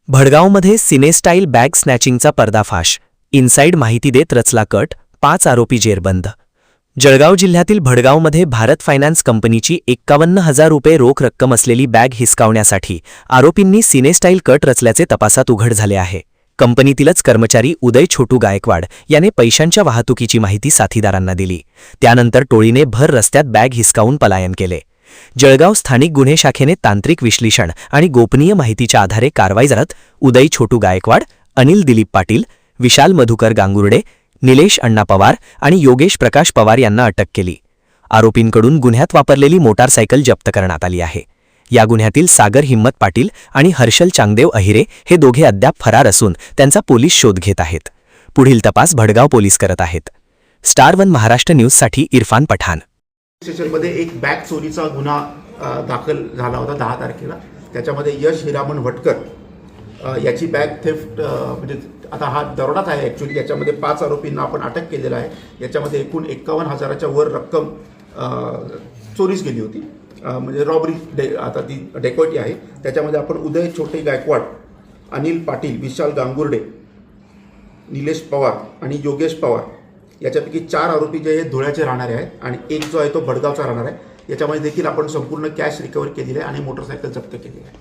भडगावमध्ये cine style bag स्नॅचिंगचा पर्दाफाश. Inside माहिती देत रचला कट, 5 आरोपी जेरबंद. जळगाव जिल्ह्यातील भडगावमध्ये भारत फायनान्स कंपनीची 51,000 रुपये रोख रक्कम असलेली बॅग हिसकावण्यासाठी आरोपींनी सिनेस्टाईल कट रचल्याचे तपासात उघड झाले आहे. कंपनीतीलच कर्मचारी उदय छोटू गायकवाड याने पैशांच्या वाहतुकीची माहिती साथीदारांना दिली. त्यानंतर टोळीने भर रस्त्यात बॅग हिसकावून पलायन केले. जळगाव स्थानिक गुन्हे शाखेने तांत्रिक विश्लेषण आणि गोपनीय माहितीच्या आधारे कारवाई करत उदय छोटू गायकवाड, अनिल दिलीप पाटील, विशाल मधुकर गांगुर्डे, निलेश अण्णा पवार आणि योगेश प्रकाश पवार यांना अटक केली. आरोपींकडून गुन्ह्यात वापरलेली मोटारसायकल जप्त करण्यात आली आहे. या गुन्ह्यातील सागर हिम्मत पाटील आणि हर्षल चांगदेव अहिरे हे दोघे अद्याप फरार असून त्यांचा पोलीस शोध घेत आहेत. पुढील तपास भडगाव पोलीस करत आहेत. स्टार वन महाराष्ट्र न्यूजसाठी इरफान पठाण. स्टेशनमध्ये एक बॅग चोरीचा गुन्हा दाखल झाला होता 10 तारखेला. त्याच्यामध्ये यश हिरामण भटकर याची बॅग थेफ्ट म्हणजे आता हा दरोडाच आहे ॲक्च्युली. याच्यामध्ये 5 आरोपींना आपण अटक केलेला आहे. याच्यामध्ये एकूण 51,000च्या वर रक्कम चोरीस गेली होती, म्हणजे रॉबरी आता ती डेकोटी आहे. त्याच्यामध्ये आपण उदय छोटे गायकवाड, अनिल पाटील, विशाल गांगुर्डे, निलेश पवार आणि योगेश पवार याच्यापैकी 4 आरोपी जे हे धुळ्याचे राहणारे आहेत आणि एक जो आहे तो भडगावचा राहणार आहे. याच्यामध्ये देखील आपण संपूर्ण कॅश रिकवर केलेली आहे आणि मोटरसायकल जप्त केलेली आहे.